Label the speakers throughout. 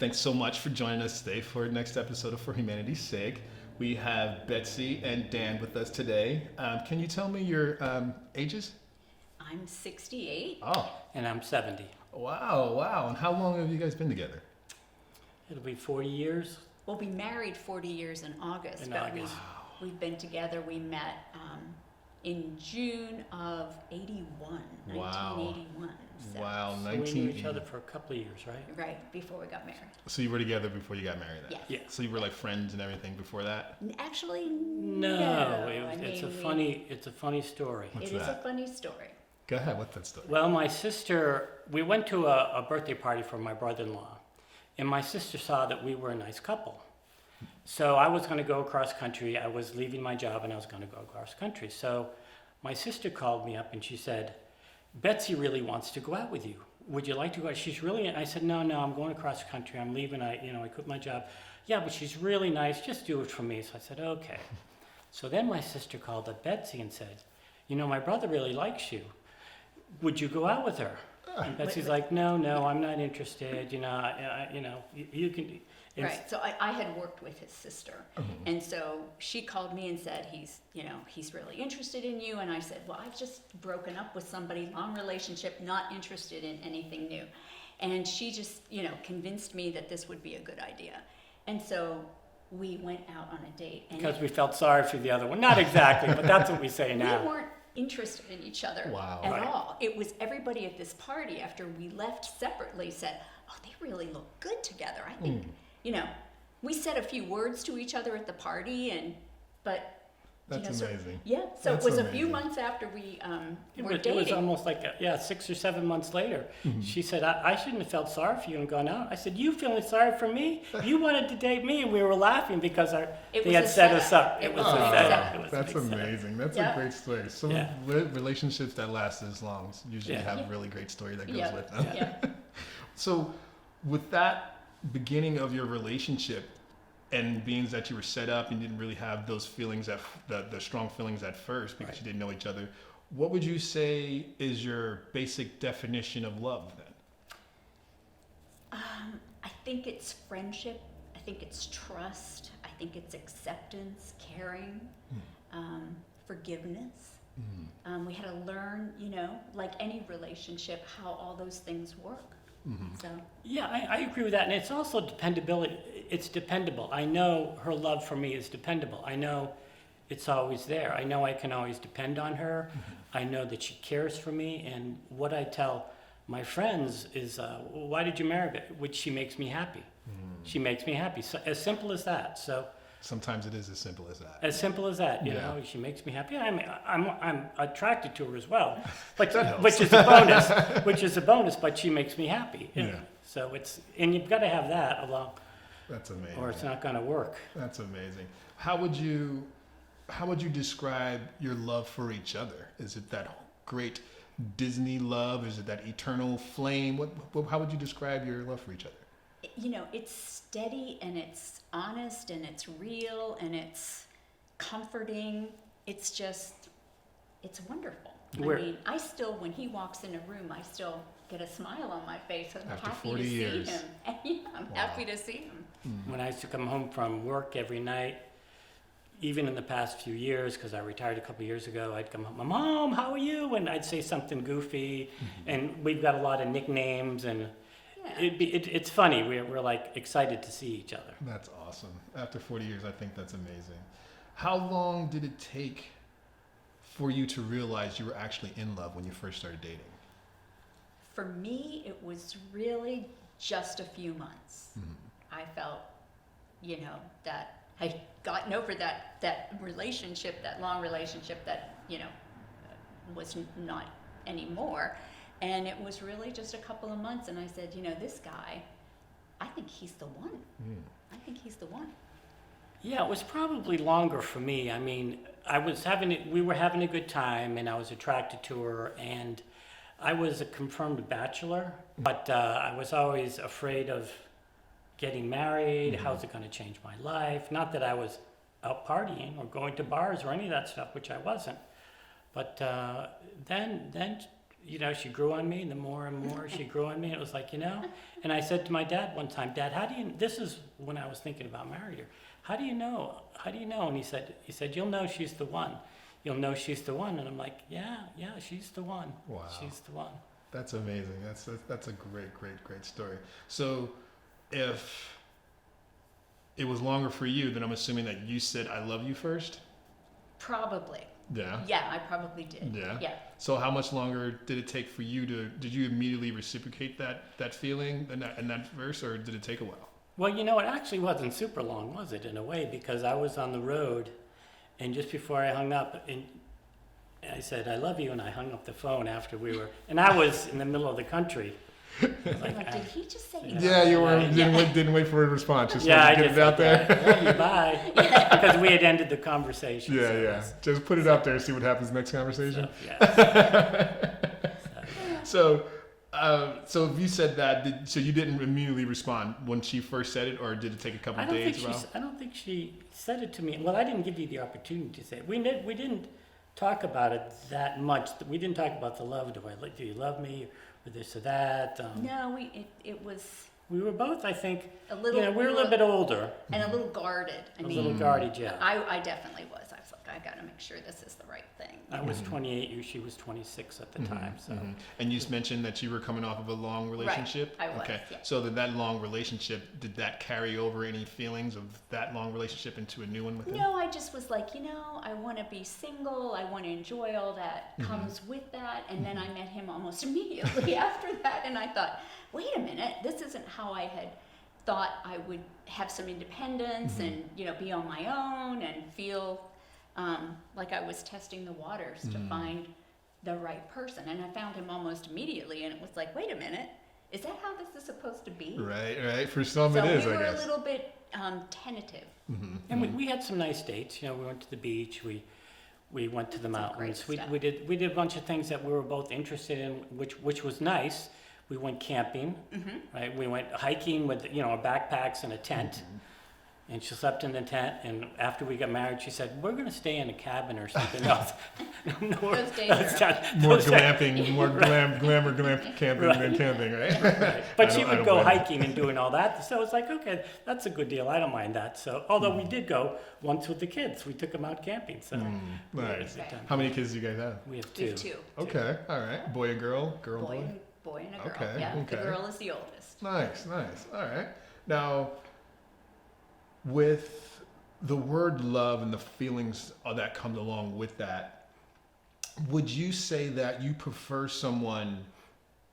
Speaker 1: Thanks so much for joining us today for the next episode of For Humanity's Sake. We have Betsy and Dan with us today. Can you tell me your ages?
Speaker 2: I'm 68.
Speaker 1: Oh,
Speaker 3: And I'm 70.
Speaker 1: wow. And how long have you guys been together?
Speaker 3: It'll be 40 years.
Speaker 2: We'll be married 40 years in August,
Speaker 3: In
Speaker 2: but
Speaker 3: August.
Speaker 2: we've been together. We met in June of 81,
Speaker 1: Wow.
Speaker 2: 1981. So,
Speaker 1: Wow,
Speaker 3: So we knew each other for a couple of years, right?
Speaker 2: Right, before we got married.
Speaker 1: So you were together before you got married then?
Speaker 2: Yes.
Speaker 3: Yeah.
Speaker 1: So you were like friends and everything before that?
Speaker 2: Actually,
Speaker 3: No,
Speaker 2: I
Speaker 3: it's a
Speaker 2: mean,
Speaker 3: funny story.
Speaker 1: What's
Speaker 2: It is a
Speaker 1: that?
Speaker 2: funny story.
Speaker 1: Go ahead, what's that story?
Speaker 3: Well, my sister, we went to a birthday party for my brother-in-law, and my sister saw that we were a nice couple. So I was going to go across country. I was leaving my job and I was going to go across country. So my sister called me up and she said, Betsy really wants to go out with you. Would you like to go? She's really, I said, no, I'm going across country. I'm leaving. I quit my job. Yeah, but she's really nice. Just do it for me. So I said, okay. So then my sister called up Betsy and said, my brother really likes you. Would you go out with her? And Betsy's like, no, I'm not interested. You can.
Speaker 2: Right. So I had worked with his sister, and so she called me and said he's really interested in you. And I said, well, I've just broken up with somebody, long relationship, not interested in anything new. And she just convinced me that this would be a good idea. And so we went out on a date. And
Speaker 3: Because we felt sorry for the other one. Not exactly, but that's what we say now.
Speaker 2: we weren't interested in each other
Speaker 1: Wow.
Speaker 2: at
Speaker 3: Right.
Speaker 2: all. It was everybody at this party after we left separately said, oh, they really look good together. I think, we said a few words to each other at the party, but
Speaker 1: That's amazing.
Speaker 2: yeah, so
Speaker 1: That's
Speaker 2: it was a few
Speaker 1: amazing.
Speaker 2: months after we were
Speaker 3: It
Speaker 2: dating.
Speaker 3: was almost like 6 or 7 months later. She said, I shouldn't have felt sorry for you and gone out. I said, you feeling sorry for me? You wanted to date me, and we were laughing because
Speaker 2: It
Speaker 3: they
Speaker 2: was
Speaker 3: had
Speaker 2: a
Speaker 3: set us
Speaker 2: setup.
Speaker 3: up.
Speaker 2: It
Speaker 3: It was
Speaker 2: was
Speaker 3: a
Speaker 2: a
Speaker 3: setup.
Speaker 2: setup.
Speaker 3: It was a
Speaker 1: That's
Speaker 3: big setup.
Speaker 1: amazing. That's
Speaker 2: Yeah.
Speaker 1: a great story. Some
Speaker 3: Yeah.
Speaker 1: relationships that last this long usually
Speaker 3: Yeah.
Speaker 1: have a
Speaker 2: Yeah.
Speaker 1: really great story that goes
Speaker 2: Yeah.
Speaker 1: with them.
Speaker 2: Yeah.
Speaker 1: So, with that beginning of your relationship, and being that you were set up and didn't really have those feelings the strong feelings at first because
Speaker 3: Right.
Speaker 1: you didn't know each other, what would you say is your basic definition of love then?
Speaker 2: I think it's friendship. I think it's trust. I think it's acceptance, caring, forgiveness. We had to learn, like any relationship, how all those things work. So
Speaker 3: Yeah, I agree with that. And it's also dependability. It's dependable. I know her love for me is dependable. I know it's always there. I know I can always depend on her. I know that she cares for me. And what I tell my friends is, why did you marry her? Which she makes me happy. She makes me happy. So, as simple as that. So
Speaker 1: Sometimes it is as simple as that.
Speaker 3: as simple as that, you
Speaker 1: Yeah.
Speaker 3: know, she makes me happy. I'm attracted to her as well, but
Speaker 1: That helps.
Speaker 3: which is a bonus. Which is a bonus, but she makes me happy.
Speaker 1: Yeah.
Speaker 3: So and you've got to have that along,
Speaker 1: That's amazing.
Speaker 3: or it's not going to work.
Speaker 1: That's amazing. How would you describe your love for each other? Is it that great Disney love? Is it that eternal flame? How would you describe your love for each other?
Speaker 2: it's steady and it's honest and it's real and it's comforting. It's wonderful. I still, when he walks in a room, I still get a smile on my face. I'm
Speaker 1: After
Speaker 2: happy
Speaker 1: 40
Speaker 2: to
Speaker 1: years.
Speaker 2: see him. And I'm
Speaker 1: Wow.
Speaker 2: happy to see him.
Speaker 3: When I used to come home from work every night, even in the past few years, because I retired a couple years ago, I'd come home, Mom, how are you? And I'd say something goofy, and we've got a lot of nicknames, and
Speaker 2: Yeah.
Speaker 3: it's funny. We're like excited to see each other.
Speaker 1: That's awesome. After 40 years, I think that's amazing. How long did it take for you to realize you were actually in love when you first started dating?
Speaker 2: For me, it was really just a few months. I felt, that I'd gotten over that relationship, that long relationship that, was not anymore. And it was really just a couple of months. And I said, this guy, I think he's the one. I think he's the one.
Speaker 3: Yeah, it was probably longer for me. I mean, we were having a good time, and I was attracted to her, and I was a confirmed bachelor, but I was always afraid of getting married. How's it going to change my life? Not that I was out partying or going to bars or any of that stuff, which I wasn't. But then she grew on me, and the more and more she grew on me. It was like, and I said to my dad one time, Dad, this is when I was thinking about marrying her. How do you know? And he said, you'll know she's the one. You'll know she's the one. And I'm like, yeah, she's the one.
Speaker 1: Wow.
Speaker 3: She's the one.
Speaker 1: That's amazing. That's a great story. So if it was longer for you, then I'm assuming that you said I love you first?
Speaker 2: Probably.
Speaker 1: Yeah.
Speaker 2: Yeah, I probably did.
Speaker 1: Yeah.
Speaker 2: Yeah.
Speaker 1: So how much longer did it take for you did you immediately reciprocate that feeling in that verse, or did it take a while?
Speaker 3: Well, it actually wasn't super long, was it, in a way? Because I was on the road, and just before I hung up, and I said, I love you, and I hung up the phone after and I was in the middle of the country.
Speaker 2: Like, did he just say?
Speaker 1: Yeah, you were didn't wait for a response. Just
Speaker 3: I
Speaker 1: get
Speaker 3: just
Speaker 1: it out there.
Speaker 3: Love you, bye. Because we had ended the conversation.
Speaker 1: Yeah. Just put it out there and see what happens next conversation.
Speaker 3: So,
Speaker 1: So if you said that, so you didn't immediately respond when she first said it, or did it take a couple of days?
Speaker 3: I don't think she said it to me. Well, I didn't give you the opportunity to say it. We didn't talk about it that much. We didn't talk about the love. Do you love me, or this or that?
Speaker 2: No, it was
Speaker 3: We were both, I think,
Speaker 2: a little.
Speaker 3: we were a little bit older.
Speaker 2: and a little guarded.
Speaker 3: A little guarded, yeah.
Speaker 2: I definitely was. I was like, I got to make sure this is the right thing.
Speaker 3: I was 28, she was 26 at the time. So,
Speaker 1: And you mentioned that you were coming off of a long relationship.
Speaker 2: I was,
Speaker 1: Okay.
Speaker 2: yeah.
Speaker 1: So that long relationship, did that carry over any feelings of that long relationship into a new one with him?
Speaker 2: No, I just was like, I want to be single. I want to enjoy all that comes with that. And then I met him almost immediately after that. And I thought, wait a minute, this isn't how I had thought I would have some independence and, be on my own and feel like I was testing the waters to find the right person. And I found him almost immediately. And it was like, wait a minute, is that how this is supposed to be?
Speaker 1: Right. For some
Speaker 2: So
Speaker 1: it is,
Speaker 2: we
Speaker 1: I
Speaker 2: were
Speaker 1: guess.
Speaker 2: a little bit tentative.
Speaker 3: and we had some nice dates. We went to the beach. We went to the
Speaker 2: Some great
Speaker 3: mountains. We
Speaker 2: stuff.
Speaker 3: did a bunch of things that we were both interested in, which was nice. We went camping, right? We went hiking with our backpacks and a tent, and she slept in the tent. And after we got married, she said, "We're going to stay in a cabin or something else."
Speaker 2: Those days are
Speaker 1: More glamping, more glamour camping than camping, right?
Speaker 3: Right. But she
Speaker 1: I
Speaker 3: would
Speaker 1: don't
Speaker 3: go
Speaker 1: blame her.
Speaker 3: hiking and doing all that. So it's like, okay, that's a good deal. I don't mind that. So, although we did go once with the kids, we took them out camping. So, we had a
Speaker 1: Nice.
Speaker 3: good time.
Speaker 1: How many kids do you guys have?
Speaker 3: We have
Speaker 2: We
Speaker 3: two.
Speaker 2: have two.
Speaker 1: Okay, all right. Boy and girl, girl, boy.
Speaker 2: Boy and a girl.
Speaker 1: Okay,
Speaker 2: Yeah,
Speaker 1: okay.
Speaker 2: the girl is the oldest.
Speaker 1: Nice. All right. Now, with the word love and the feelings that comes along with that, would you say that you prefer someone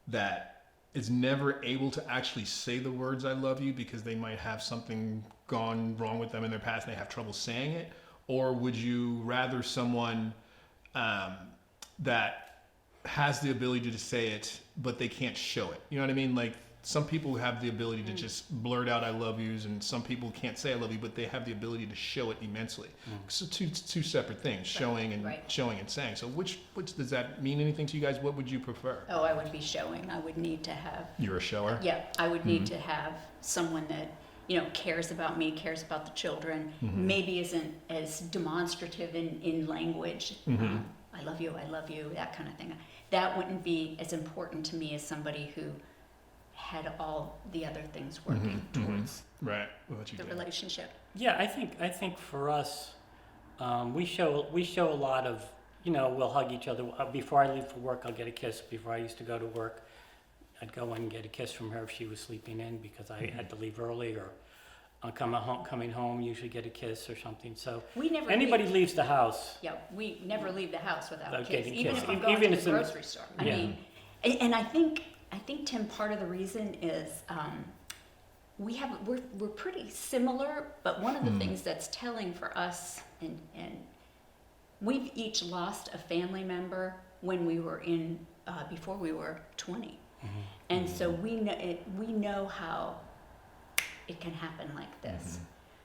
Speaker 1: that is never able to actually say the words "I love you" because they might have something gone wrong with them in their past and they have trouble saying it? Or would you rather someone that has the ability to say it, but they can't show it? You know what I mean? Like, some people have the ability to just blurt out "I love yous," and some people can't say "I love you," but they have the ability to show it immensely. So two separate things, showing and saying. So which does that mean anything to you guys? What would you prefer?
Speaker 2: Oh, I would be showing. I would need to have.
Speaker 1: You're a shower?
Speaker 2: Yeah, I would need to have someone that cares about me, cares about the children. Maybe isn't as demonstrative in language. I love you, that kind of thing. That wouldn't be as important to me as somebody who had all the other things working towards
Speaker 1: Right. What about you,
Speaker 2: the
Speaker 1: Jen?
Speaker 2: relationship.
Speaker 3: Yeah, I think for us, we show a lot of, we'll hug each other. Before I leave for work, I'll get a kiss. Before I used to go to work, I'd go in and get a kiss from her if she was sleeping in because I had to leave early, or coming home, usually get a kiss or something. So
Speaker 2: We never
Speaker 3: anybody
Speaker 2: leave.
Speaker 3: leaves the house.
Speaker 2: Yeah, we never leave the house without a
Speaker 3: Without
Speaker 2: kiss,
Speaker 3: getting
Speaker 2: even
Speaker 3: kissed.
Speaker 2: if I'm going
Speaker 3: Even
Speaker 2: to
Speaker 3: if
Speaker 2: the
Speaker 3: it's in-
Speaker 2: grocery store.
Speaker 3: Yeah.
Speaker 2: I mean, and I think Tim, part of the reason is we're pretty similar, but one of the things that's telling for us, and we've each lost a family member when we were before we were 20, and so we know how it can happen like this.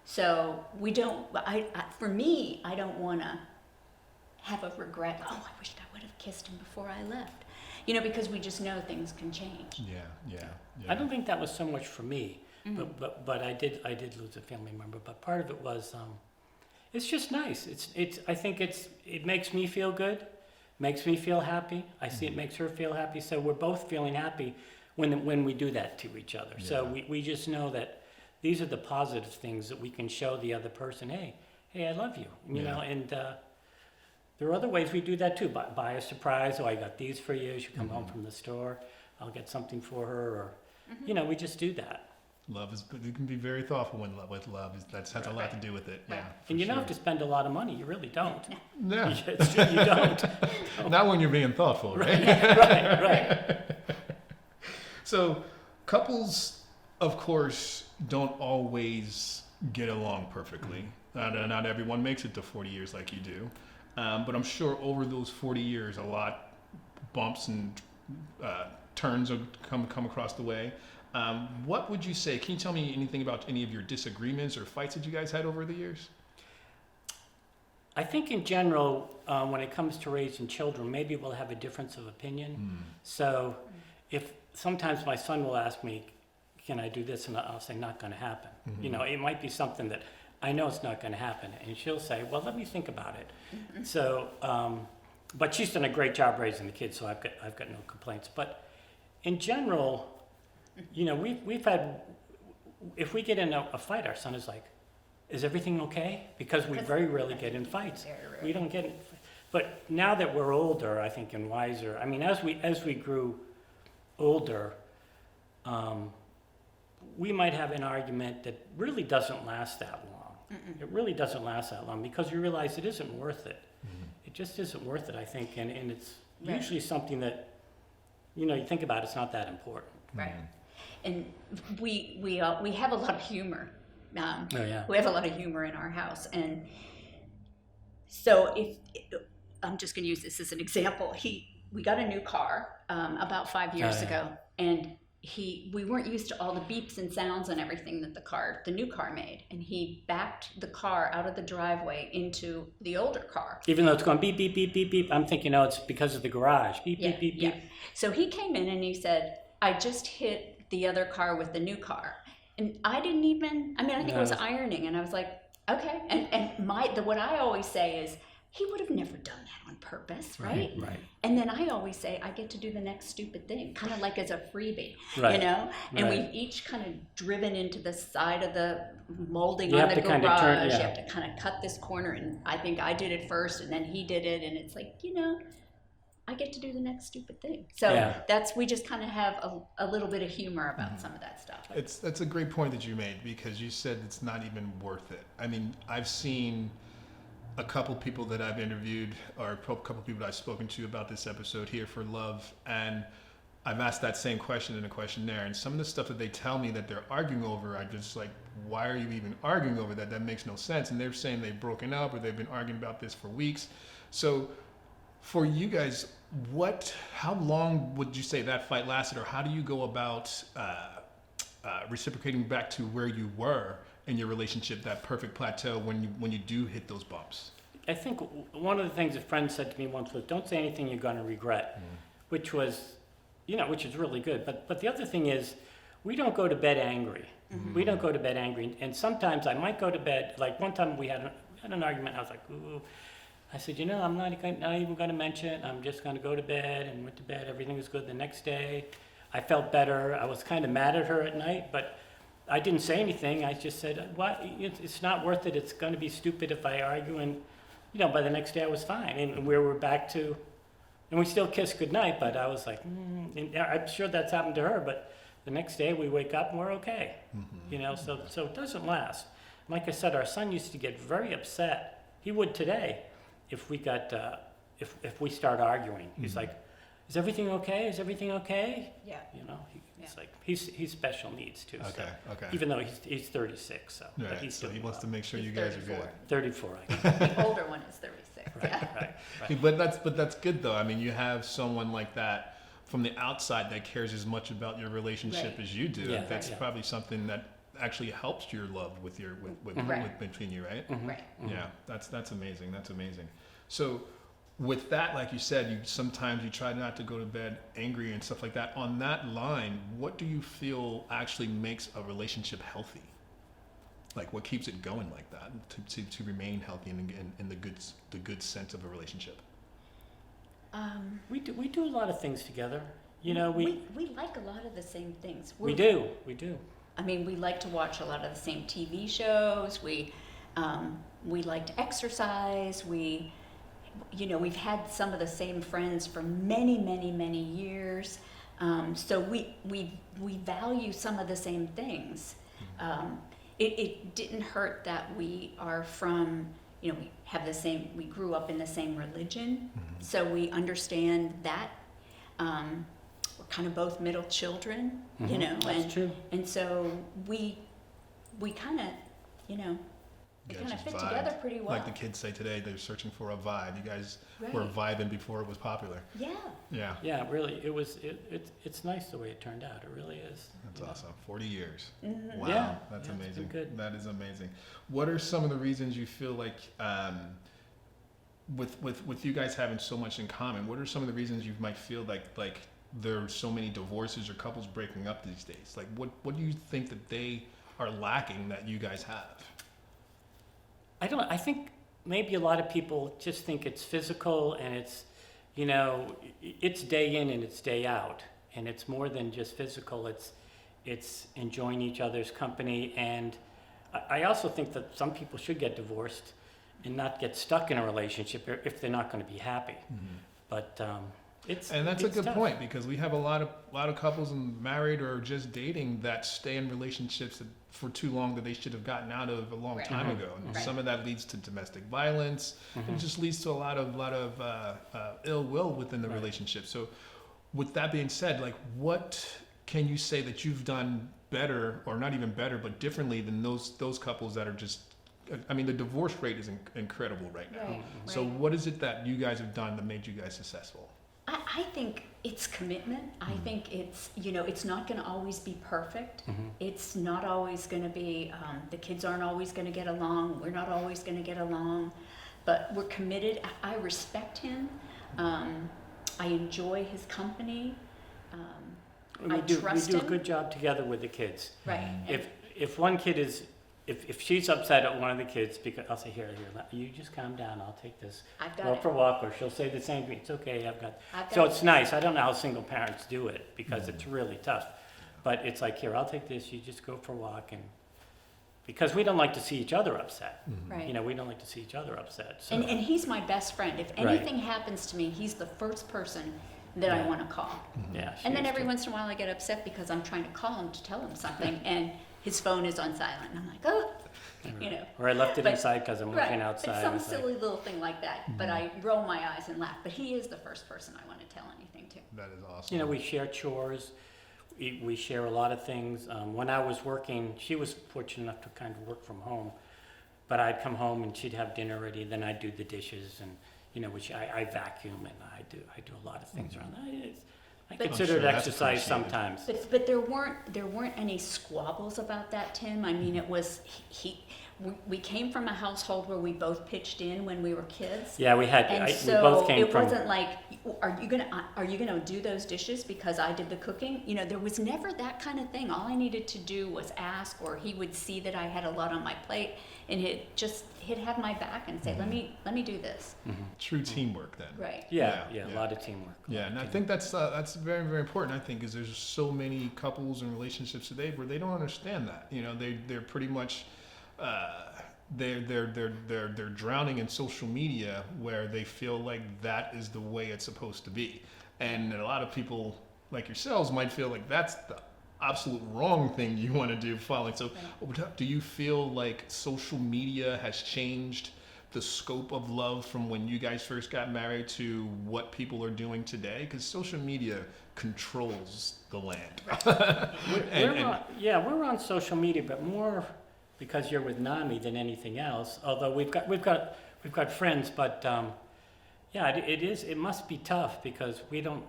Speaker 2: So we don't. For me, I don't want to have a regret. Oh, I wished I would have kissed him before I left. Because we just know things can change.
Speaker 1: Yeah.
Speaker 3: I don't think that was so much for me, but I did lose a family member. But part of it was, it's just nice. I think it makes me feel good makes me feel happy. I see it makes her feel happy. So we're both feeling happy when we do that to each other. So we just know that these are the positive things that we can show the other person. Hey, I love you. You know, and there are other ways we do that too. Buy a surprise. Oh, I got these for you. She come home from the store. I'll get something for her. Or, you know, we just do that.
Speaker 1: Love is, you can be very thoughtful with love. That has a lot to do with it. Yeah.
Speaker 3: And you don't have to spend a lot of money. You really don't.
Speaker 1: No.
Speaker 3: It's true, you don't.
Speaker 1: Not when you're being thoughtful, right?
Speaker 3: Right.
Speaker 1: So, couples, of course, don't always get along perfectly. Not everyone makes it to 40 years like you do. But I'm sure over those 40 years, a lot bumps and turns have come across the way. What would you say? Can you tell me anything about any of your disagreements or fights that you guys had over the years?
Speaker 3: I think in general, when it comes to raising children, maybe we'll have a difference of opinion. So if sometimes my son will ask me, can I do this? And I'll say, not going to happen. You know, it might be something that I know it's not going to happen. And she'll say, well, let me think about it. So, but she's done a great job raising the kids, so I've got no complaints. But in general, you know, we've had, if we get in a fight, our son is like, is everything okay? Because we very rarely get in fights. We don't get in. But now that we're older, I think, and wiser, I mean, as we grew older, we might have an argument that really doesn't last that long. It really doesn't last that long because you realize it isn't worth it. It just isn't worth it, I think, and it's usually something that, you know, you think about, it's not that important.
Speaker 2: Right. And we have a lot of humor. We have a lot of humor in our house, and so if I'm just going to use this as an example, we got a new car about 5 years ago, and we weren't used to all the beeps and sounds and everything that the new car made, and he backed the car out of the driveway into the older car.
Speaker 3: Even though it's going beep beep beep beep beep, I'm thinking, oh, it's because of the garage. Beep beep beep beep.
Speaker 2: So he came in and he said, I just hit the other car with the new car. And I didn't even, I think it was ironing, and I was like, okay. And what I always say is, he would have never done that on purpose, right?
Speaker 3: Right.
Speaker 2: And then I always say, I get to do the next stupid thing, kind of like as a freebie,
Speaker 3: Right.
Speaker 2: you know? And
Speaker 3: Right.
Speaker 2: we've each kind of driven into the side of the molding
Speaker 3: You
Speaker 2: on
Speaker 3: have
Speaker 2: the
Speaker 3: to
Speaker 2: garage.
Speaker 3: kind of turn,
Speaker 2: You have to kind of cut this corner, and I think I did it first, and then he did it, and it's like, you know, I get to do the next stupid thing. So we just kind of have a little bit of humor about some of that stuff.
Speaker 1: That's a great point that you made, because you said it's not even worth it. I mean, I've seen a couple people that I've interviewed, or a couple people that I've spoken to about this episode here for Love, and I've asked that same question in a questionnaire, and some of the stuff that they tell me that they're arguing over, I'm just like, why are you even arguing over that? That makes no sense. And they're saying they've broken up, or they've been arguing about this for weeks. So for you guys, how long would you say that fight lasted, or how do you go about reciprocating back to where you were in your relationship, that perfect plateau when you do hit those bumps?
Speaker 3: I think one of the things a friend said to me once was, don't say anything you're going to regret, which was, you know, which is really good. But the other thing is, we don't go to bed angry. We don't go to bed angry. And sometimes I might go to bed, like one time we had an argument, I was like, ooh. I said, you know, I'm not even going to mention it. I'm just going to go to bed, and went to bed. Everything was good. The next day, I felt better. I was kind of mad at her at night, but I didn't say anything. I just said, "What? It's not worth it. It's going to be stupid if I argue." And, you know, by the next day I was fine, and we were back to, and we still kissed goodnight. But I was like, and I'm sure that's happened to her. But the next day we wake up and we're okay. You know, so it doesn't last. Like I said, our son used to get very upset. He would today. If we got, if we start arguing, he's like, "Is everything okay? Is everything okay?"
Speaker 2: Yeah.
Speaker 3: You know, he's like, he's special needs too.
Speaker 1: Okay.
Speaker 3: So,
Speaker 1: Okay.
Speaker 3: Even though he's 36, so but
Speaker 1: Right.
Speaker 3: he's
Speaker 1: So he
Speaker 3: doing
Speaker 1: wants to
Speaker 3: well.
Speaker 1: make sure
Speaker 2: He's
Speaker 1: you guys are good.
Speaker 3: 34, I guess.
Speaker 2: The older one is 36.
Speaker 3: Right.
Speaker 1: But that's good though. I mean, you have someone like that from the outside that cares as much about your relationship as you do.
Speaker 3: Yeah,
Speaker 1: That's
Speaker 3: yeah.
Speaker 1: probably something that actually helps your love with between you, right?
Speaker 2: Right.
Speaker 1: Yeah, that's amazing. That's amazing. So with that, like you said, sometimes you try not to go to bed angry and stuff like that. On that line, what do you feel actually makes a relationship healthy? Like, what keeps it going like that to remain healthy and in the good sense of a relationship?
Speaker 3: We do a lot of things together. You know,
Speaker 2: we like a lot of the same things.
Speaker 3: we do.
Speaker 2: I mean, we like to watch a lot of the same TV shows. We like to exercise. We've had some of the same friends for many, many, many years. So we value some of the same things. It didn't hurt that we are from, we grew up in the same religion, so we understand that. We're kind of both middle children,
Speaker 3: That's true.
Speaker 2: and so we kind of, we
Speaker 1: You
Speaker 2: kind
Speaker 1: guys
Speaker 2: of
Speaker 1: just
Speaker 2: fit
Speaker 1: vibed.
Speaker 2: together pretty well.
Speaker 1: Like the kids say today, they're searching for a vibe. You guys were
Speaker 2: Right.
Speaker 1: vibing before it was popular.
Speaker 2: Yeah.
Speaker 1: Yeah.
Speaker 3: Yeah, really, it's nice the way it turned out. It really is.
Speaker 1: That's awesome. 40 years.
Speaker 2: Mhm.
Speaker 1: Wow.
Speaker 3: Yeah,
Speaker 1: That's
Speaker 3: yeah, it's
Speaker 1: amazing.
Speaker 3: been good.
Speaker 1: That is amazing. What are some of the reasons you feel like, with you guys having so much in common, what are some of the reasons you might feel like there are so many divorces or couples breaking up these days? Like, what do you think that they are lacking that you guys have?
Speaker 3: I think maybe a lot of people just think it's physical and it's, it's day in and it's day out. And it's more than just physical, it's enjoying each other's company. And I also think that some people should get divorced and not get stuck in a relationship if they're not going to be happy. But
Speaker 1: And that's a
Speaker 3: it's
Speaker 1: good
Speaker 3: tough.
Speaker 1: point, because we have a lot of couples and married or just dating that stay in relationships for too long that they should have gotten out of a long
Speaker 2: Right.
Speaker 1: time ago, and
Speaker 2: Right.
Speaker 1: some of that leads to domestic violence.
Speaker 3: Mhm.
Speaker 1: It just leads to a lot of ill will within the
Speaker 3: Right.
Speaker 1: relationship. So, with that being said, like, what can you say that you've done better, or not even better, but differently than those couples that are just? I mean, the divorce rate is incredible right now.
Speaker 2: Right.
Speaker 1: So,
Speaker 2: right.
Speaker 1: what is it that you guys have done that made you guys successful?
Speaker 2: I think it's commitment. I think it's, it's not going to always be perfect.
Speaker 3: Mhm.
Speaker 2: It's not always going to be, the kids aren't always going to get along. We're not always going to get along. But we're committed. I respect him. I enjoy his company. I
Speaker 3: We do
Speaker 2: trust
Speaker 3: a
Speaker 2: him.
Speaker 3: good job together with the kids.
Speaker 2: Right.
Speaker 3: If one kid is, if she's upset at one of the kids, because I'll say, here, you just calm down, I'll take this.
Speaker 2: I've
Speaker 3: Go
Speaker 2: got
Speaker 3: for
Speaker 2: it.
Speaker 3: a walk, or she'll say the same thing, it's okay, I've got.
Speaker 2: I've got
Speaker 3: So
Speaker 2: it.
Speaker 3: it's nice, I don't know how single parents do it, because it's really tough. But it's like, here, I'll take this, you just go for a walk, and, because we don't like to see each other upset.
Speaker 2: Right.
Speaker 3: We don't like to see each other upset, so.
Speaker 2: And he's my best friend. If
Speaker 3: Right.
Speaker 2: anything happens to me, he's the first person that I
Speaker 3: Yeah.
Speaker 2: want to call.
Speaker 3: Yeah. she
Speaker 2: And then
Speaker 3: is
Speaker 2: every
Speaker 3: too.
Speaker 2: once in a while I get upset because I'm trying to call him to tell him something and his phone is on silent. And I'm like, oh,
Speaker 3: Or I left it
Speaker 2: But-
Speaker 3: inside because I'm working
Speaker 2: right.
Speaker 3: outside.
Speaker 2: It's some
Speaker 3: It's like-
Speaker 2: silly little thing like that. But I roll my eyes and laugh. But he is the first person I want to tell anything to.
Speaker 1: That is awesome.
Speaker 3: We share chores, we share a lot of things. When I was working, she was fortunate enough to kind of work from home, but I'd come home and she'd have dinner ready, then I'd do the dishes and, which I vacuum and I do a lot of things around that. I
Speaker 2: But-
Speaker 3: consider it
Speaker 1: I'm sure that's
Speaker 3: exercise
Speaker 1: appreciated.
Speaker 3: sometimes.
Speaker 2: But there weren't any squabbles about that, Tim. I mean, it was we came from a household where we both pitched in when we were kids.
Speaker 3: Yeah, we had,
Speaker 2: And
Speaker 3: we
Speaker 2: so
Speaker 3: both came
Speaker 2: it
Speaker 3: from,
Speaker 2: wasn't like, are you gonna do those dishes because I did the cooking? There was never that kind of thing. All I needed to do was ask, or he would see that I had a lot on my plate, and he'd have my back and say, let me do this.
Speaker 1: True teamwork then.
Speaker 2: Right.
Speaker 3: yeah,
Speaker 1: Yeah,
Speaker 3: a
Speaker 1: yeah.
Speaker 3: lot of teamwork. a
Speaker 1: Yeah,
Speaker 3: lot
Speaker 1: and
Speaker 3: of
Speaker 1: I think that's very, very important. I think because there's so many couples and relationships today where they don't understand that. They're pretty much they're drowning in social media where they feel like that is the way it's supposed to be, and a lot of people like yourselves might feel like that's the absolute wrong thing you want to do following. So, do you feel like social media has changed the scope of love from when you guys first got married to what people are doing today? Because social media controls the land.
Speaker 3: We're on social media, but more because you're with NAMI than anything else. Although we've got friends, but it must be tough because we don't.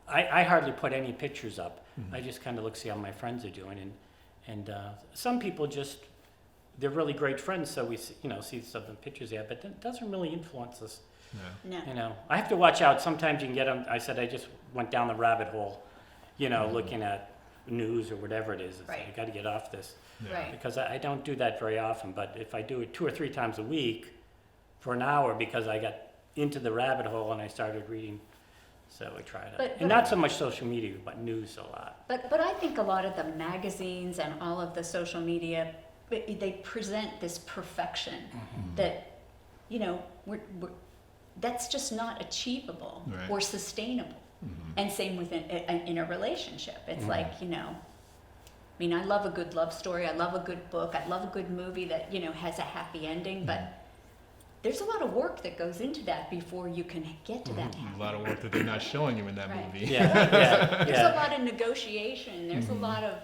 Speaker 3: I hardly put any pictures up. I just kind of see how my friends are doing, and some people they're really great friends, so we see some of the pictures they have, but it doesn't really influence us.
Speaker 1: Yeah.
Speaker 2: No.
Speaker 3: I have to watch out. Sometimes you can get them. I said I just went down the rabbit hole, looking at news or whatever it is. It's like,
Speaker 2: Right.
Speaker 3: I got to get off this
Speaker 1: Yeah.
Speaker 2: Right.
Speaker 3: because I don't do that very often. But if I do it 2 or 3 times a week for an hour because I got into the rabbit hole and I started reading So we try to,
Speaker 2: But
Speaker 3: and not so much social media, but news a lot.
Speaker 2: But I think a lot of the magazines and all of the social media, they present this perfection that, you know, that's just not achievable
Speaker 1: Right.
Speaker 2: or sustainable. And same with in a relationship. It's like, you know, I mean, I love a good love story. I love a good book. I love a good movie that, you know, has a happy ending. But there's a lot of work that goes into that before you can get to that happy
Speaker 1: A lot of work that they're not showing you in that
Speaker 2: Right.
Speaker 1: movie.
Speaker 2: There's a lot of negotiation. There's a lot of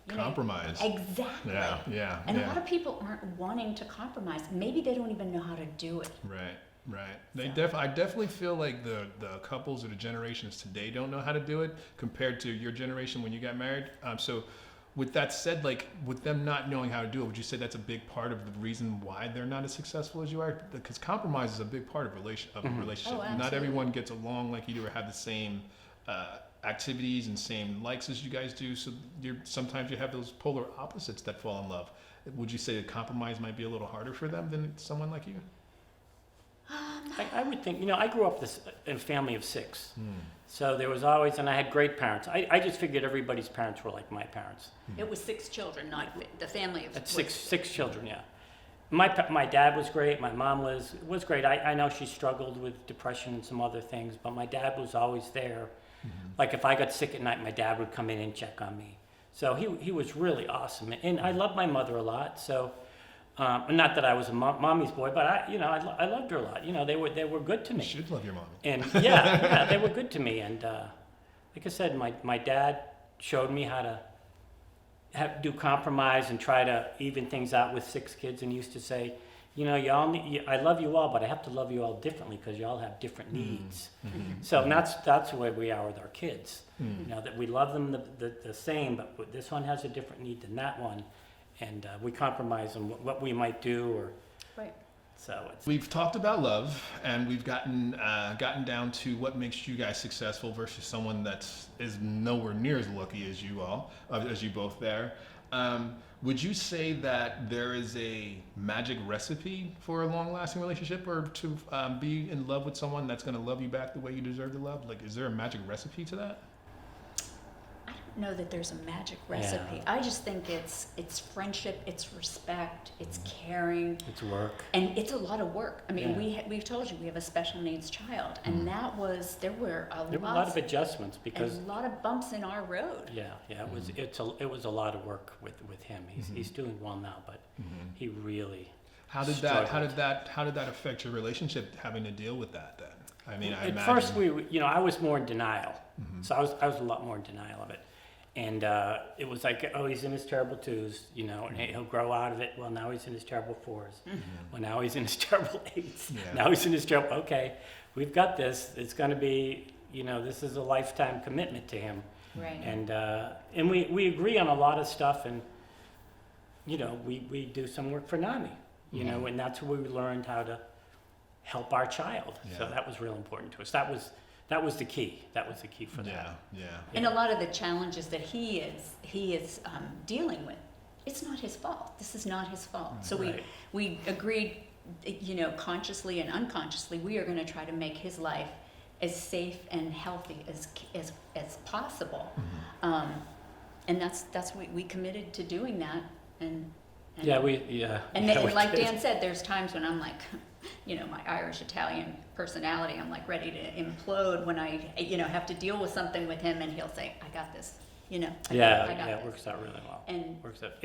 Speaker 2: you know,
Speaker 1: Compromise.
Speaker 2: exactly.
Speaker 1: Yeah.
Speaker 2: And a lot of people aren't wanting to compromise. Maybe they don't even know how to do it.
Speaker 1: Right.
Speaker 2: So.
Speaker 1: I definitely feel like the couples or the generations today don't know how to do it compared to your generation when you got married. So with that said, like with them not knowing how to do it, would you say that's a big part of the reason why they're not as successful as you are? Because compromise is a big part of a relationship.
Speaker 2: Oh,
Speaker 1: Not
Speaker 2: absolutely.
Speaker 1: everyone gets along like you do or have the same activities and same likes as you guys do. So sometimes you have those polar opposites that fall in love. Would you say that compromise might be a little harder for them than someone like you?
Speaker 3: I would think, you know, I grew up in a family of 6. So there was always, and I had great parents. I just figured everybody's parents were like my parents.
Speaker 2: It was 6 children, not the family of
Speaker 3: That's six children, yeah. My dad was great. My mom was great. I know she struggled with depression and some other things, but my dad was always there. Like if I got sick at night, my dad would come in and check on me. So he was really awesome. And I loved my mother a lot. So not that I was a mommy's boy, but I loved her a lot. You know, they were good to me.
Speaker 1: You should love your mommy.
Speaker 3: And yeah, they were good to me. And like I said, my dad showed me how to do compromise and try to even things out with 6 kids, and used to say, you know, I love you all, but I have to love you all differently because you all have different needs. So and that's the way we are with our kids. You know, that we love them the same, but this one has a different need than that one, and we compromise on what we might do, or
Speaker 2: Right.
Speaker 3: so it's.
Speaker 1: We've talked about love, and we've gotten down to what makes you guys successful versus someone that is nowhere near as lucky as you both there. Would you say that there is a magic recipe for a long-lasting relationship, or to be in love with someone that's going to love you back the way you deserve to love? Like, is there a magic recipe to that?
Speaker 2: I don't know that there's a magic recipe.
Speaker 3: Yeah.
Speaker 2: I just think it's friendship, it's respect, it's caring,
Speaker 3: It's work.
Speaker 2: and it's a lot of work. I mean,
Speaker 3: Yeah.
Speaker 2: we've told you we have a special needs child, and there were
Speaker 3: There were a lot of adjustments because
Speaker 2: and a lot of bumps in our road.
Speaker 3: it was a lot of work with him. He's doing well now, but he really.
Speaker 1: How did that affect your relationship, having to deal with that then? I mean, I
Speaker 3: At
Speaker 1: imagine.
Speaker 3: first, I was more in denial. So I was a lot more in denial of it. And it was like, oh, he's in his terrible 2s, you know, and he'll grow out of it. Well, now he's in his terrible 4s. Well, now he's in his terrible 8s.
Speaker 1: Yeah.
Speaker 3: Now he's in his terrible, okay, we've got this. It's going to be, you know, this is a lifetime commitment to him.
Speaker 2: Right.
Speaker 3: And we agree on a lot of stuff. And, you know, we do some work for NAMI, you know, and that's where we learned how to help our child. So
Speaker 1: Yeah.
Speaker 3: that was real important to us. That was the key. That was the key for that.
Speaker 1: Yeah.
Speaker 2: And a lot of the challenges that he is dealing with, it's not his fault. This is not his fault. So
Speaker 3: Right.
Speaker 2: we agreed, you know, consciously and unconsciously, we are going to try to make his life as safe and healthy as possible. And that's we committed to doing that. And like
Speaker 3: did.
Speaker 2: Dan said, there's times when I'm like, you know, my Irish Italian personality, I'm like ready to implode when I, you know, have to deal with something with him, and he'll say, I got this, you know. I got
Speaker 3: It
Speaker 2: this.
Speaker 3: works out really well.
Speaker 2: And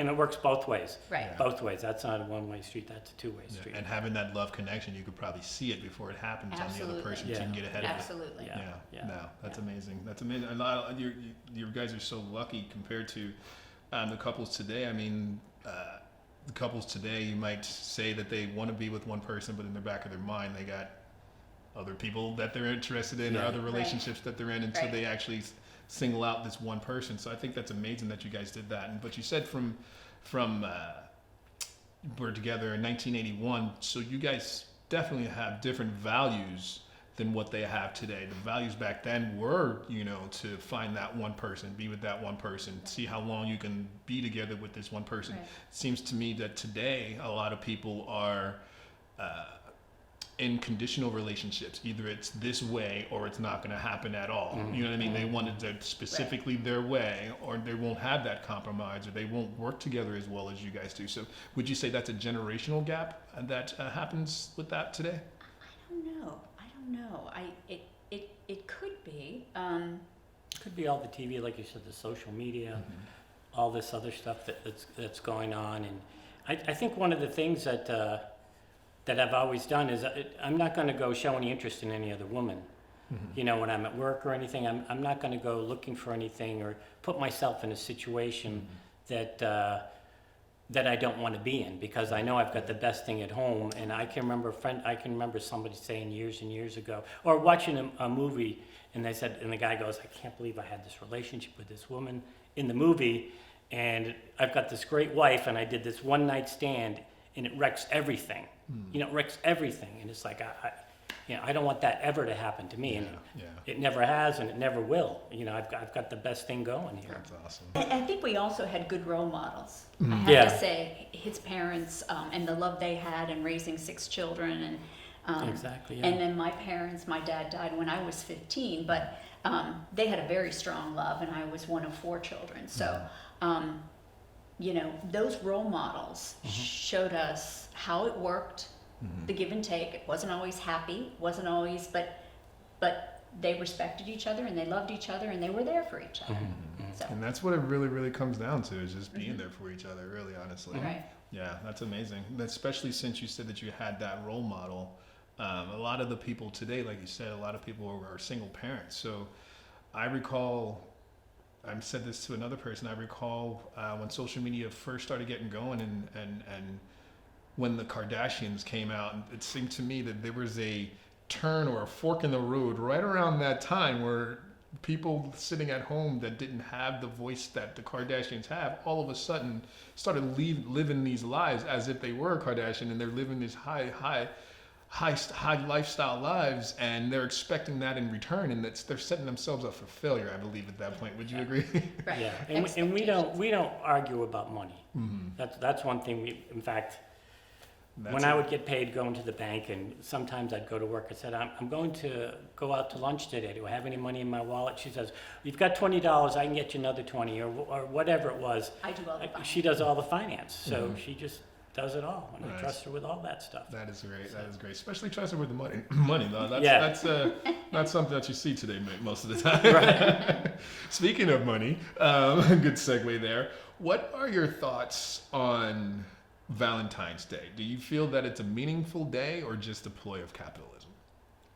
Speaker 3: it works both ways.
Speaker 2: right.
Speaker 1: Yeah.
Speaker 3: Both ways. That's not a one-way street. That's a two-way street.
Speaker 1: And having that love connection, you could probably see it before it happens on the
Speaker 2: Absolutely.
Speaker 1: other person,
Speaker 3: Yeah.
Speaker 1: so you can get ahead
Speaker 2: Absolutely.
Speaker 1: of it.
Speaker 3: Yeah.
Speaker 1: No, that's
Speaker 3: Yeah.
Speaker 1: amazing. That's amazing. A lot of, you guys are so lucky compared to the couples today. I mean, the couples today, you might say that they want to be with one person, but in the back of their mind, they got other people that they're interested in, or
Speaker 3: Yeah.
Speaker 1: other relationships that they're in, until
Speaker 2: Right.
Speaker 1: they actually single out this one person. So I think that's amazing that you guys did that. But you said from we're together in 1981, so you guys definitely have different values than what they have today. The values back then were, you know, to find that one person, be with that one person, see how long you can be together with this one person.
Speaker 2: Right.
Speaker 1: It seems to me that today a lot of people are in conditional relationships, either it's this way or it's not going to happen at all.
Speaker 3: Mhm.
Speaker 1: You know what I mean? They want it specifically their way, or they won't have that compromise, or they won't work together as well as you guys do. So would you say that's a generational gap that happens with that today?
Speaker 2: I don't know. It could be.
Speaker 3: Could be all the TV, like you said, the social media, all this other stuff that's going on. And I think one of the things that I've always done is I'm not going to go show any interest in any other woman. You know, when I'm at work or anything, I'm not going to go looking for anything or put myself in a situation that I don't want to be in, because I know I've got the best thing at home. And I can remember somebody saying years and years ago, or watching a movie, and the guy goes, I can't believe I had this relationship with this woman in the movie, and I've got this great wife, and I did this one night stand, and it wrecks everything. You know, it wrecks everything, and it's like I don't want that ever to happen to me, and it never has, and it never will. You know, I've got the best thing going here.
Speaker 1: That's awesome.
Speaker 2: I think we also had good role models. I
Speaker 1: Mhm.
Speaker 2: have to say, his parents and the love they had in raising 6 children, and
Speaker 3: Exactly. Yeah.
Speaker 2: and then my parents. My dad died when I was 15, but they had a very strong love, and I was one of 4 children. So, you know, those role models showed us how it worked, the give and take. It wasn't always happy, wasn't always, but they respected each other, and they loved each other, and they were there for each other. So,
Speaker 1: And that's what it really, really comes down to, is just being there for each other, really, honestly.
Speaker 2: right.
Speaker 1: Yeah, that's amazing. Especially since you said that you had that role model. A lot of the people today, like you said, a lot of people are single parents. So I recall, I've said this to another person, I recall when social media first started getting going, and when the Kardashians came out, it seemed to me that there was a turn or a fork in the road right around that time where people sitting at home that didn't have the voice that the Kardashians have, all of a sudden started living these lives as if they were a Kardashian, and they're living these high lifestyle lives, and they're expecting that in return, and they're setting themselves up for failure, I believe, at that point. Would you agree?
Speaker 2: Right.
Speaker 3: Yeah, and we don't argue about money. That's one thing in fact, when I would get paid going to the bank, and sometimes I'd go to work, I said, I'm going to go out to lunch today. Do I have any money in my wallet? She says, you've got $20, I can get you another 20, or whatever it was.
Speaker 2: I do all the finance.
Speaker 3: She does all the finance, so she just does it all, and I
Speaker 1: Nice.
Speaker 3: trust her with all that stuff.
Speaker 1: That is great. That is great. Especially trusting with the money. Money, though. That's not something that you see today most of the time.
Speaker 3: Right.
Speaker 1: Speaking of money, good segue there. What are your thoughts on Valentine's Day? Do you feel that it's a meaningful day or just a ploy of capitalism?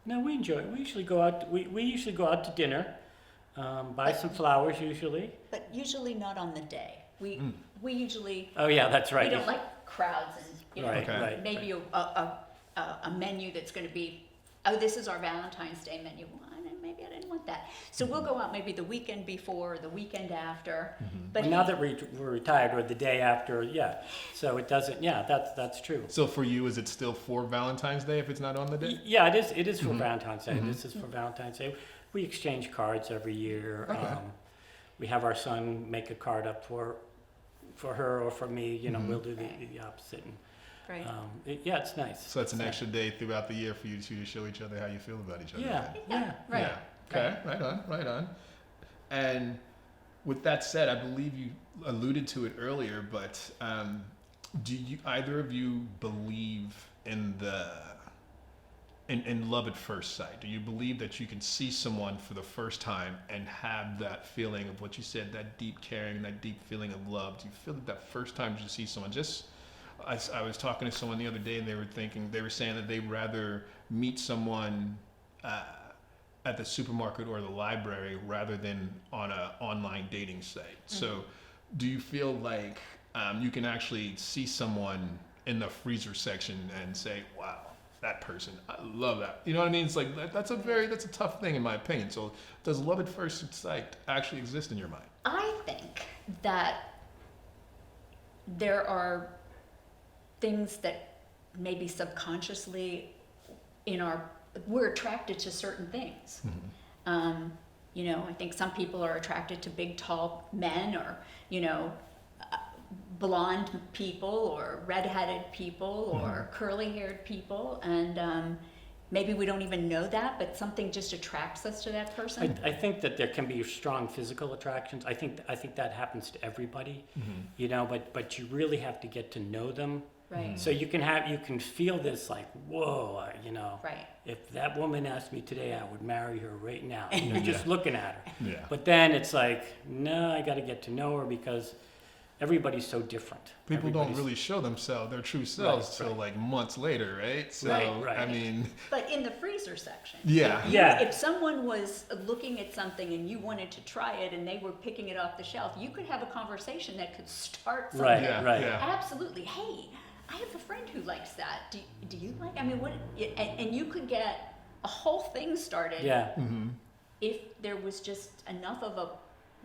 Speaker 3: No, we enjoy it. We usually go out. We usually go out to dinner, buy some flowers usually.
Speaker 2: But usually not on the day. We usually
Speaker 3: Oh yeah, that's right.
Speaker 2: we don't like crowds, and you know,
Speaker 3: Right,
Speaker 1: Okay.
Speaker 3: right.
Speaker 2: maybe a menu that's going to be, oh, this is our Valentine's Day menu. Well, maybe I didn't want that. So we'll go out maybe the weekend before or the weekend after. But
Speaker 3: But now that we're retired, or the day after, yeah. So it doesn't. Yeah, that's true.
Speaker 1: So for you, is it still for Valentine's Day if it's not on the day?
Speaker 3: Yeah, it is. It is for Valentine's Day. This is for Valentine's Day. We exchange cards every year.
Speaker 1: Okay.
Speaker 3: We have our son make a card up for her or for me. You know, we'll do the opposite. And,
Speaker 2: right.
Speaker 3: yeah, it's nice.
Speaker 1: So it's an extra day throughout the year for you to show each other how you feel about each other.
Speaker 3: Yeah,
Speaker 1: then.
Speaker 3: yeah.
Speaker 2: Right.
Speaker 1: Yeah. Okay. Right on. And with that said, I believe you alluded to it earlier, but do you either of you believe in in love at first sight? Do you believe that you can see someone for the first time and have that feeling of what you said, that deep caring, that deep feeling of love? Do you feel that first time you see someone, I was talking to someone the other day, and they were saying that they'd rather meet someone at the supermarket or the library rather than on an online dating site. So do you feel like you can actually see someone in the freezer section and say, wow, that person, I love that. You know what I mean? It's like, that's a tough thing in my opinion. So does love at first sight actually exist in your mind?
Speaker 2: I think that there are things that maybe subconsciously we're attracted to certain things. You know, I think some people are attracted to big, tall men, or, you know, blonde people or red-headed people or curly-haired people, and maybe we don't even know that, but something just attracts us to that person.
Speaker 3: I think that there can be strong physical attractions. I think that happens to everybody, you know. But you really have to get to know them.
Speaker 2: Right.
Speaker 3: So you can feel this like, whoa, you know.
Speaker 2: Right.
Speaker 3: If that woman asked me today, I would marry her right now. You know, just looking at her.
Speaker 1: Yeah.
Speaker 3: But then it's like, no, I got to get to know her because everybody's so different.
Speaker 1: People don't
Speaker 3: Everybody's-
Speaker 1: really show themselves, their true selves, till
Speaker 3: right.
Speaker 1: like months later, right? So,
Speaker 3: Right.
Speaker 1: I mean,
Speaker 2: But in the freezer section.
Speaker 1: yeah.
Speaker 3: Yeah.
Speaker 2: If someone was looking at something and you wanted to try it and they were picking it off the shelf, you could have a conversation that could start something.
Speaker 3: Right.
Speaker 1: Yeah,
Speaker 3: right.
Speaker 1: yeah.
Speaker 2: Absolutely. Hey, I have a friend who likes that. Do you like? I mean, what? And you could get a whole thing started.
Speaker 3: Yeah.
Speaker 1: Mm-hmm.
Speaker 2: If there was just enough of a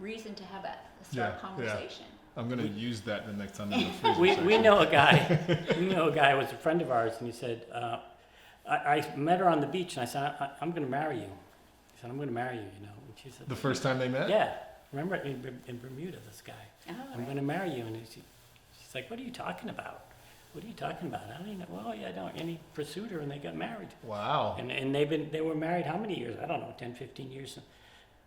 Speaker 2: reason to have a
Speaker 1: Yeah,
Speaker 2: start conversation.
Speaker 1: I'm gonna use that the next time I'm in the freezer
Speaker 3: We
Speaker 1: section.
Speaker 3: know a guy. We know a guy who was a friend of ours, and he said, I met her on the beach, and I said, I'm going to marry you. He said, I'm going to marry you, you know. And she said,
Speaker 1: The first time they met?
Speaker 3: yeah. Remember in Bermuda, this guy.
Speaker 2: Oh,
Speaker 3: I'm
Speaker 2: right.
Speaker 3: going to marry you. And she's like, what are you talking about? What are you talking about? I don't even know. Well, yeah, I don't. And he pursued her, and they got married.
Speaker 1: Wow.
Speaker 3: And they were married how many years? I don't know, 10, 15 years.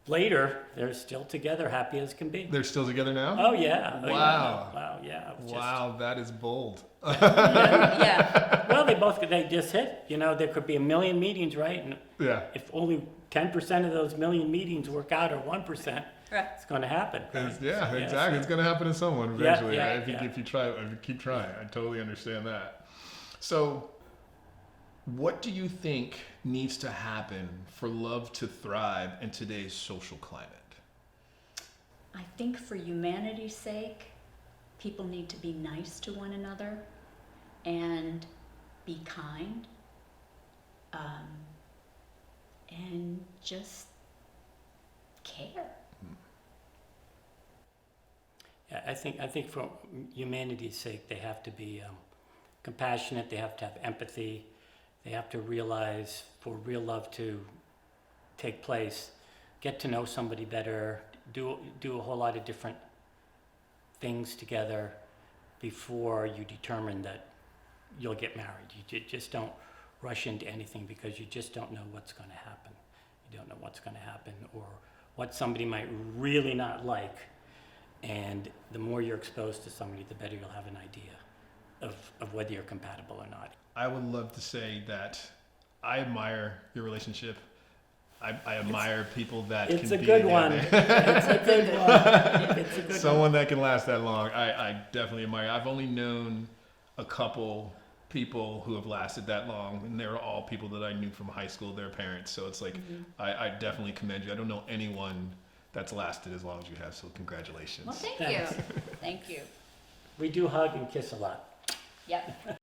Speaker 3: Later, they're still together, happy as can be.
Speaker 1: They're still together now?
Speaker 3: Oh, yeah. Oh, yeah.
Speaker 1: Wow.
Speaker 3: Wow, yeah. It was just-
Speaker 1: Wow, that is bold.
Speaker 2: Yeah.
Speaker 3: Well, they just hit. You know, there could be 1 million meetings, right? And
Speaker 1: Yeah.
Speaker 3: if only 10% of those 1 million meetings work out, or 1%,
Speaker 2: Right.
Speaker 3: it's going to happen. right?
Speaker 1: Yeah,
Speaker 3: So,
Speaker 1: exactly.
Speaker 3: so-
Speaker 1: It's gonna happen to someone
Speaker 3: Yeah,
Speaker 1: eventually,
Speaker 3: yeah,
Speaker 1: right? If you,
Speaker 3: yeah.
Speaker 1: if you try, if you keep trying, I totally understand that. So, what do you think needs to happen for love to thrive in today's social climate?
Speaker 2: I think for humanity's sake, people need to be nice to one another and be kind, and just care.
Speaker 3: Yeah, I think for humanity's sake, they have to be compassionate. They have to have empathy. They have to realize for real love to take place, get to know somebody better, do a whole lot of different things together before you determine that you'll get married. You just don't rush into anything because you just don't know what's going to happen. You don't know what's going to happen or what somebody might really not like. And the more you're exposed to somebody, the better you'll have an idea of whether you're compatible or not.
Speaker 1: I would love to say that I admire your relationship. I admire people that
Speaker 3: It's
Speaker 1: can
Speaker 3: a
Speaker 1: be
Speaker 3: good
Speaker 1: together.
Speaker 3: one. It's a good one. It's a good one.
Speaker 1: Someone that can last that long. I definitely admire. I've only known a couple people who have lasted that long, and they're all people that I knew from high school, their parents. So it's like, I definitely commend you. I don't know anyone that's lasted as long as you have, so congratulations.
Speaker 2: Well, thank
Speaker 3: Thanks.
Speaker 2: you. Thank you.
Speaker 3: We do hug and kiss a lot.
Speaker 2: Yep.